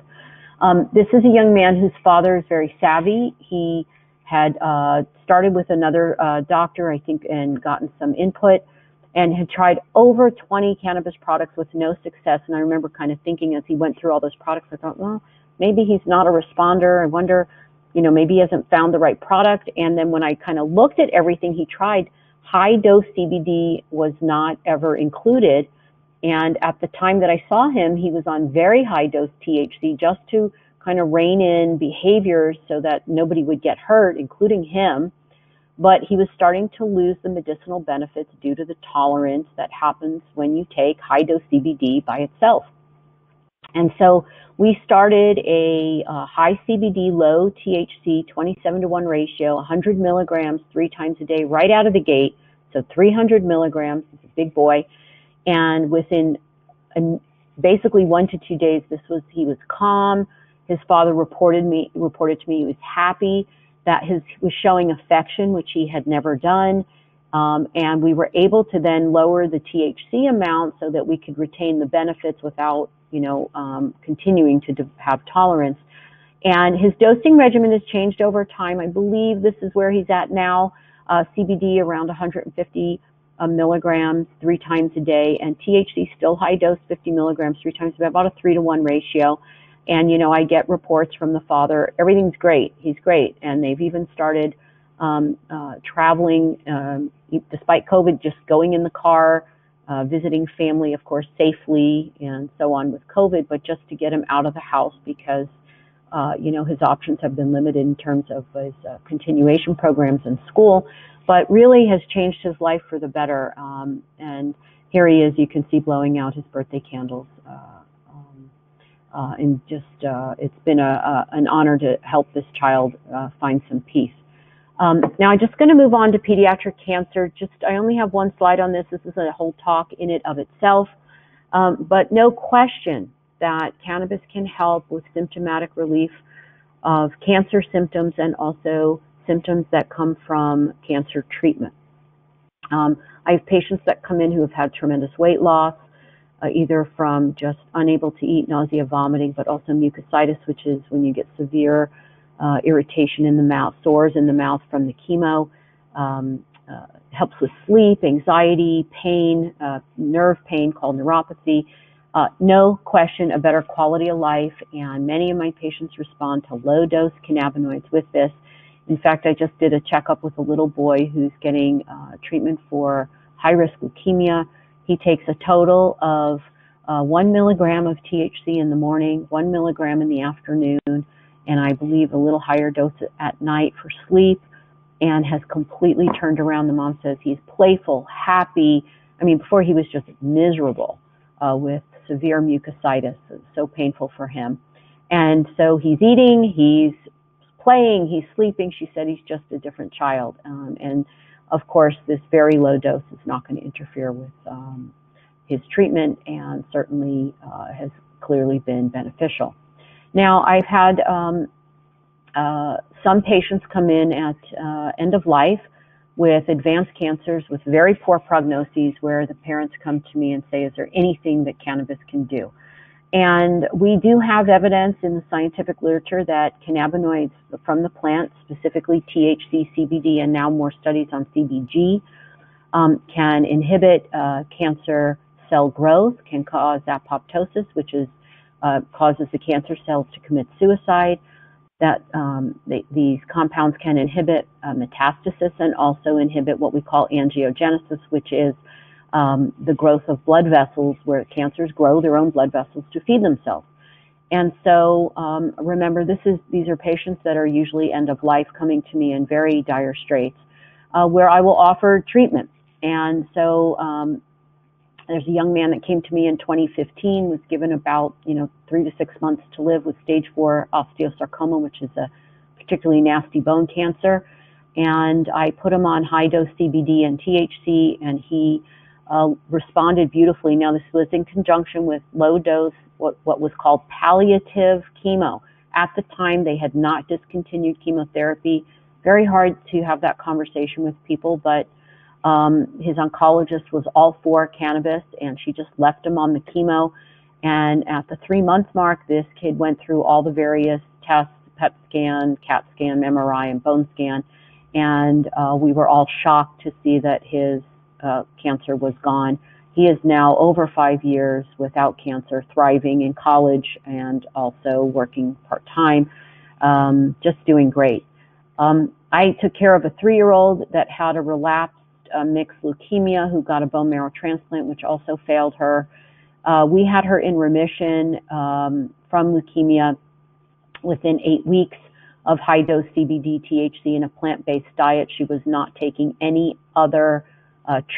This is a young man whose father is very savvy. He had started with another doctor, I think, and gotten some input, and had tried over 20 cannabis products with no success. And I remember kind of thinking as he went through all those products, I thought, well, maybe he's not a responder. I wonder, maybe he hasn't found the right product. And then when I kind of looked at everything he tried, high dose CBD was not ever included. And at the time that I saw him, he was on very high dose THC just to kind of rein in behaviors so that nobody would get hurt, including him. But he was starting to lose the medicinal benefits due to the tolerance that happens when you take high dose CBD by itself. And so we started a high CBD, low THC, 27-to-1 ratio, 100 milligrams 3 times a day right out of the gate. So 300 milligrams, he's a big boy. And within basically 1 to 2 days, he was calm. His father reported to me he was happy that he was showing affection, which he had never done. And we were able to then lower the THC amount so that we could retain the benefits without, continuing to have tolerance. And his dosing regimen has changed over time. I believe this is where he's at now, CBD around 150 milligrams 3 times a day, and THC still high dose, 50 milligrams 3 times a day, about a 3-to-1 ratio. And, I get reports from the father, everything's great, he's great. And they've even started traveling, despite COVID, just going in the car, visiting family, of course, safely and so on with COVID, but just to get him out of the house because, his options have been limited in terms of his continuation programs in school, but really has changed his life for the better. And here he is, you can see blowing out his birthday candles and just it's been an honor to help this child find some peace. Now I'm just going to move on to pediatric cancer. I only have one slide on this. This is a whole talk in it of itself, but no question that cannabis can help with symptomatic relief of cancer symptoms and also symptoms that come from cancer treatment. I have patients that come in who have had tremendous weight loss, either from just unable to eat, nausea, vomiting, but also mucositis, which is when you get severe irritation in the mouth, sores in the mouth from the chemo. Helps with sleep, anxiety, pain, nerve pain called neuropathy. No question, a better quality of life, and many of my patients respond to low-dose cannabinoids with this. In fact, I just did a checkup with a little boy who's getting treatment for high-risk leukemia. He takes a total of 1 milligram of THC in the morning, 1 milligram in the afternoon, and I believe a little higher dose at night for sleep, and has completely turned around. The mom says he's playful, happy. I mean, before he was just miserable with severe mucositis. It's so painful for him. And so he's eating, he's playing, he's sleeping. She said he's just a different child. And of course, this very low dose is not going to interfere with his treatment, and certainly has clearly been beneficial. Now, I've had some patients come in at end of life with advanced cancers with very poor prognoses, where the parents come to me and say, is there anything that cannabis can do? And we do have evidence in the scientific literature that cannabinoids from the plant, specifically THC, CBD, and now more studies on CBG, can inhibit cancer cell growth, can cause apoptosis, which is causes the cancer cells to commit suicide. That these compounds can inhibit metastasis and also inhibit what we call angiogenesis, which is the growth of blood vessels, where cancers grow their own blood vessels to feed themselves. And so remember, these are patients that are usually end of life, coming to me in very dire straits, where I will offer treatment. And so there's a young man that came to me in 2015, was given about 3 to 6 months to live with stage 4 osteosarcoma, which is a particularly nasty bone cancer. And I put him on high-dose CBD and THC, and he responded beautifully. Now, this was in conjunction with low-dose, what was called palliative chemo. At the time, they had not discontinued chemotherapy. Very hard to have that conversation with people, but his oncologist was all for cannabis, and she just left him on the chemo. And at the 3-month mark, this kid went through all the various tests, PET scan, CAT scan, MRI, and bone scan, and we were all shocked to see that his cancer was gone. He is now over 5 years without cancer, thriving in college and also working part-time, just doing great. I took care of a 3-year-old that had a relapsed mixed leukemia, who got a bone marrow transplant, which also failed her. We had her in remission from leukemia within 8 weeks of high-dose CBD, THC, and a plant-based diet. She was not taking any other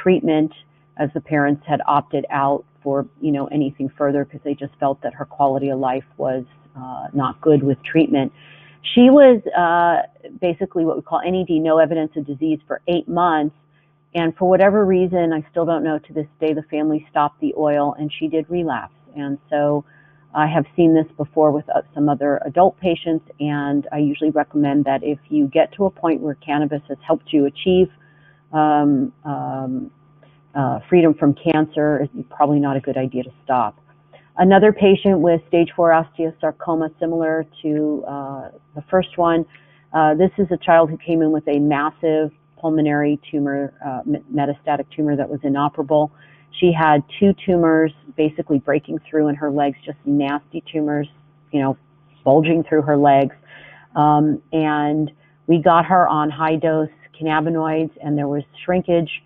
treatment, as the parents had opted out for anything further, because they just felt that her quality of life was not good with treatment. She was basically what we call NED, no evidence of disease, for 8 months. And for whatever reason, I still don't know to this day, the family stopped the oil, and she did relapse. And so I have seen this before with some other adult patients, and I usually recommend that if you get to a point where cannabis has helped you achieve freedom from cancer, it's probably not a good idea to stop. Another patient with stage 4 osteosarcoma, similar to the first one, this is a child who came in with a massive pulmonary tumor, metastatic tumor that was inoperable. She had 2 tumors basically breaking through in her legs, just nasty tumors, bulging through her legs. And we got her on high-dose cannabinoids, and there was shrinkage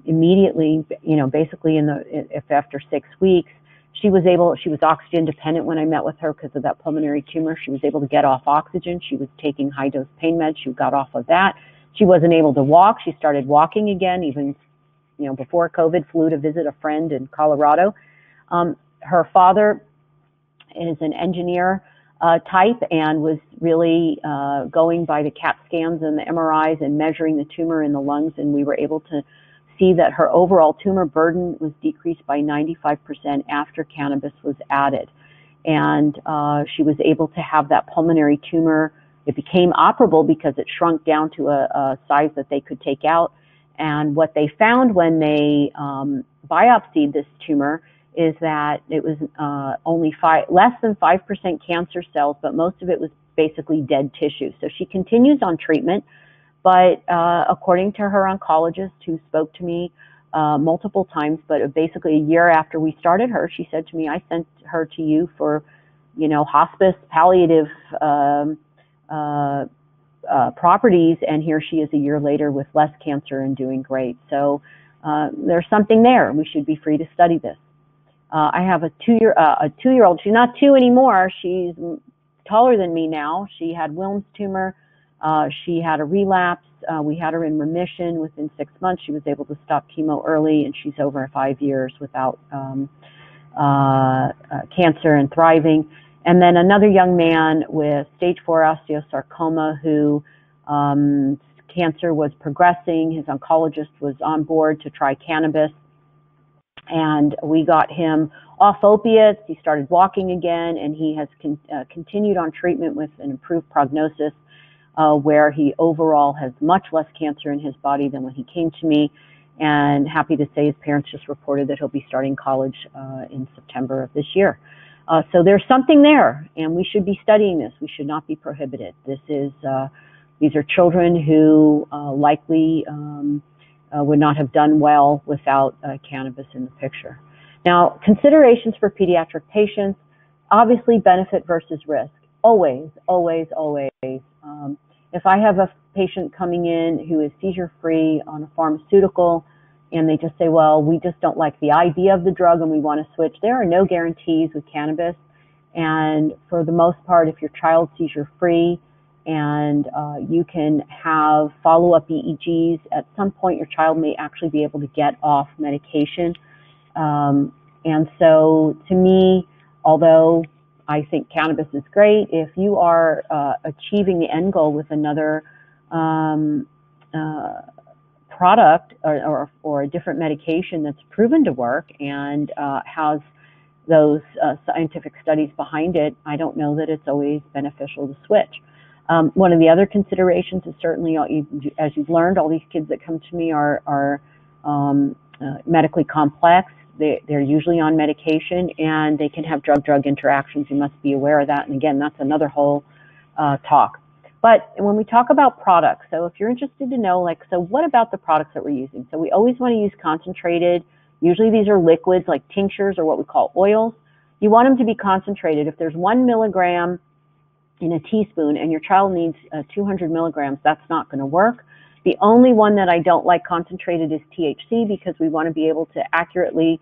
immediately, basically after 6 weeks. She was oxygen dependent when I met with her because of that pulmonary tumor. She was able to get off oxygen. She was taking high-dose pain meds. She got off of that. She wasn't able to walk. She started walking again, even before COVID, flew to visit a friend in Colorado. Her father is an engineer type and was really going by the CAT scans and the MRIs and measuring the tumor in the lungs, and we were able to see that her overall tumor burden was decreased by 95% after cannabis was added. And she was able to have that pulmonary tumor. It became operable because it shrunk down to a size that they could take out. And what they found when they biopsied this tumor is that it was only less than 5% cancer cells, but most of it was basically dead tissue. So she continues on treatment, but according to her oncologist, who spoke to me multiple times, but basically a year after we started her, she said to me, I sent her to you for, hospice, palliative properties, and here she is a year later with less cancer and doing great. So there's something there. We should be free to study this. I have a two-year-old. She's not 2 anymore. She's taller than me now. She had Wilms tumor. She had a relapse. We had her in remission within 6 months. She was able to stop chemo early, and she's over 5 years without cancer and thriving. And then another young man with stage 4 osteosarcoma who cancer was progressing. His oncologist was on board to try cannabis, and we got him off opiates. He started walking again, and he has continued on treatment with an improved prognosis, where he overall has much less cancer in his body than when he came to me. And happy to say his parents just reported that he'll be starting college in September of this year. So there's something there, and we should be studying this. We should not be prohibited. These are children who likely would not have done well without cannabis in the picture. Now, considerations for pediatric patients, obviously benefit versus risk. Always, always, always. If I have a patient coming in who is seizure-free on a pharmaceutical, and they just say, well, we just don't like the idea of the drug and we want to switch, there are no guarantees with cannabis. And for the most part, if your child's seizure-free and you can have follow-up EEGs, at some point your child may actually be able to get off medication. And so to me, although I think cannabis is great, if you are achieving the end goal with another product or a different medication that's proven to work and has those scientific studies behind it, I don't know that it's always beneficial to switch. One of the other considerations is certainly, as you've learned, all these kids that come to me are medically complex. They're usually on medication, and they can have drug-drug interactions. You must be aware of that. And again, that's another whole talk. But when we talk about products, so if you're interested to know, so what about the products that we're using? So we always want to use concentrated. Usually these are liquids like tinctures or what we call oils. You want them to be concentrated. If there's 1 milligram in a teaspoon and your child needs 200 milligrams, that's not going to work. The only one that I don't like concentrated is THC, because we want to be able to accurately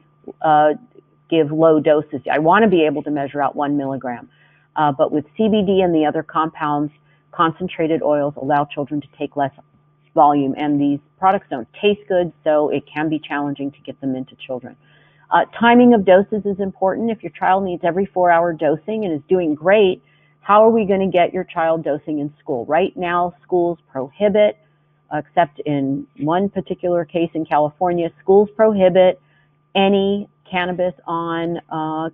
give low doses. I want to be able to measure out 1 milligram. But with CBD and the other compounds, concentrated oils allow children to take less volume, and these products don't taste good, so it can be challenging to get them into children. Timing of doses is important. If your child needs every 4-hour dosing and is doing great, how are we going to get your child dosing in school? Right now, schools prohibit, except in one particular case in California, schools prohibit any cannabis on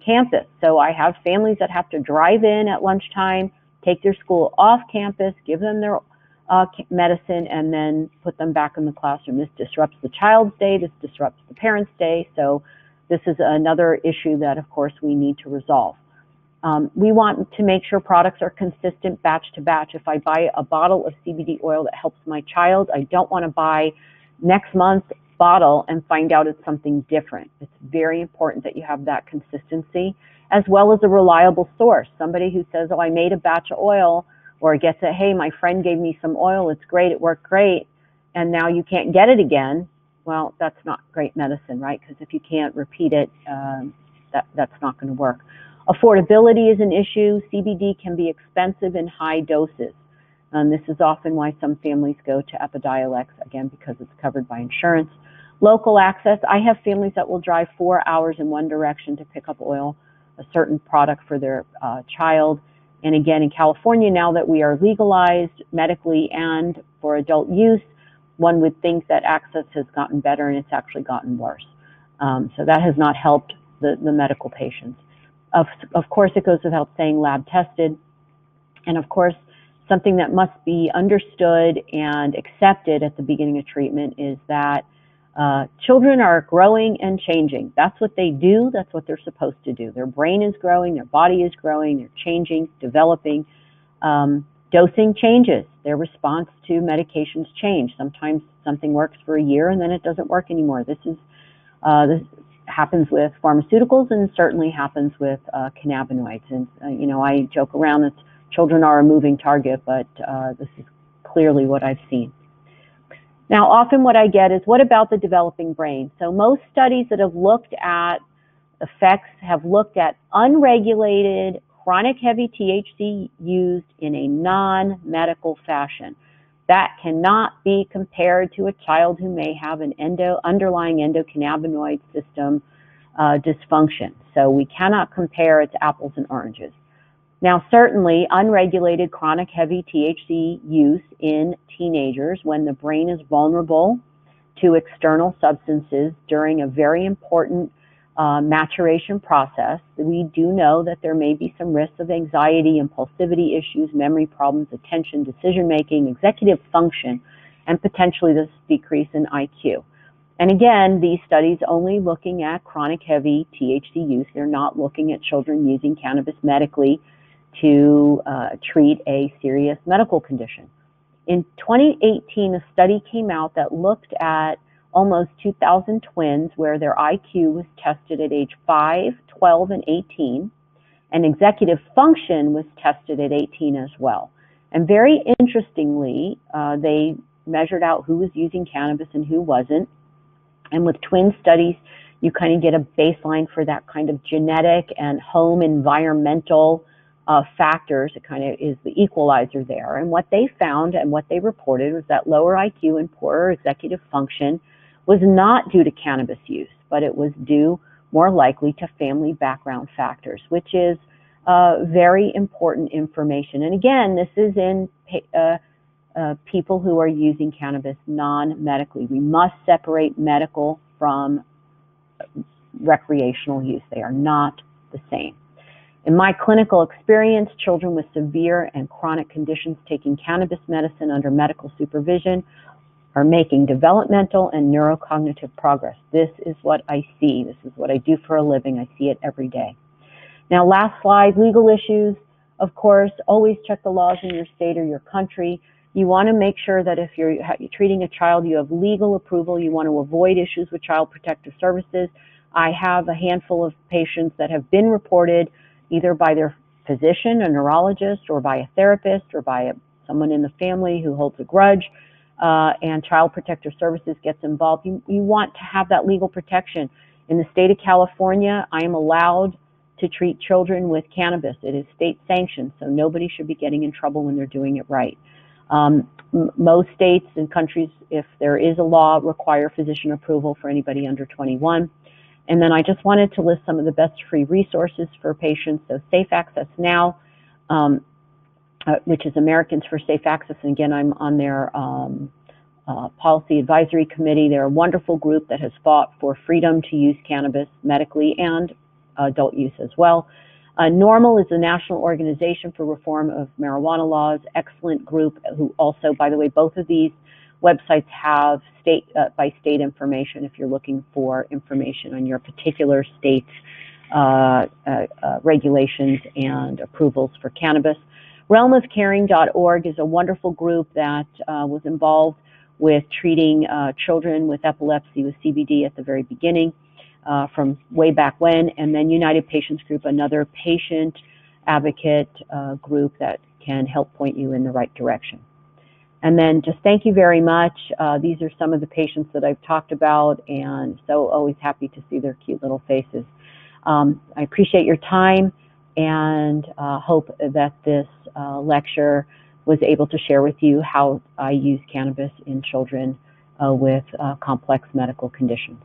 campus. So I have families that have to drive in at lunchtime, take their school off campus, give them their medicine, and then put them back in the classroom. This disrupts the child's day. This disrupts the parents' day. So this is another issue that, of course, we need to resolve. We want to make sure products are consistent batch to batch. If I buy a bottle of CBD oil that helps my child, I don't want to buy next month's bottle and find out it's something different. It's very important that you have that consistency, as well as a reliable source. Somebody who says, oh, I made a batch of oil, or gets it, hey, my friend gave me some oil, it's great, it worked great, and now you can't get it again. Well, that's not great medicine, right? Because if you can't repeat it, that's not going to work. Affordability is an issue. CBD can be expensive in high doses. This is often why some families go to Epidiolex, again, because it's covered by insurance. Local access. I have families that will drive 4 hours in one direction to pick up oil. a certain product for their child. And again, in California, now that we are legalized medically and for adult use, one would think that access has gotten better, and it's actually gotten worse. So that has not helped the medical patients. Of course, it goes without saying, lab tested. And of course, something that must be understood and accepted at the beginning of treatment is that children are growing and changing. That's what they do. That's what they're supposed to do. Their brain is growing, their body is growing, they're changing, developing. Dosing changes. Their response to medications change. Sometimes something works for a year and then it doesn't work anymore. This happens with pharmaceuticals and certainly happens with cannabinoids. And you know, I joke around that children are a moving target, but this is clearly what I've seen. Now, often what I get is, what about the developing brain? So most studies that have looked at effects have looked at unregulated chronic heavy THC used in a non-medical fashion. That cannot be compared to a child who may have an underlying endocannabinoid system dysfunction. So we cannot compare it to apples and oranges. Now, certainly, unregulated chronic heavy THC use in teenagers when the brain is vulnerable to external substances during a very important maturation process, we do know that there may be some risks of anxiety, impulsivity issues, memory problems, attention, decision-making, executive function, and potentially this decrease in IQ. And again, these studies only looking at chronic heavy THC use. They're not looking at children using cannabis medically to treat a serious medical condition. In 2018, a study came out that looked at almost 2,000 twins where their IQ was tested at age 5, 12, and 18, and executive function was tested at 18 as well. And very interestingly, they measured out who was using cannabis and who wasn't. And with twin studies, you kind of get a baseline for that kind of genetic and home environmental factors. It kind of is the equalizer there. And what they found and what they reported was that lower IQ and poorer executive function was not due to cannabis use, but it was due more likely to family background factors, which is very important information. And again, this is in people who are using cannabis non-medically. We must separate medical from recreational use. They are not the same. In my clinical experience, children with severe and chronic conditions taking cannabis medicine under medical supervision are making developmental and neurocognitive progress. This is what I see. This is what I do for a living. I see it every day. Now, last slide, legal issues. Of course, always check the laws in your state or your country. You want to make sure that if you're treating a child, you have legal approval. You want to avoid issues with Child Protective Services. I have a handful of patients that have been reported either by their physician, a neurologist, or by a therapist, or by someone in the family who holds a grudge, and Child Protective Services gets involved. You want to have that legal protection. In the state of California, I am allowed to treat children with cannabis. It is state sanctioned, so nobody should be getting in trouble when they're doing it right. Most states and countries, if there is a law, require physician approval for anybody under 21. And then I just wanted to list some of the best free resources for patients. So Safe Access Now, which is Americans for Safe Access. And again, I'm on their policy advisory committee. They're a wonderful group that has fought for freedom to use cannabis medically and adult use as well. NORMAL is the National Organization for Reform of Marijuana Laws, excellent group who also, by the way, both of these websites have state by state information if you're looking for information on your particular state's regulations and approvals for cannabis. realmofcaring.org is a wonderful group that was involved with treating children with epilepsy with CBD at the very beginning from way back when. And then United Patients Group, another patient advocate group that can help point you in the right direction. And then just thank you very much. These are some of the patients that I've talked about, and so always happy to see their cute little faces. I appreciate your time and hope that this lecture was able to share with you how I use cannabis in children with complex medical conditions.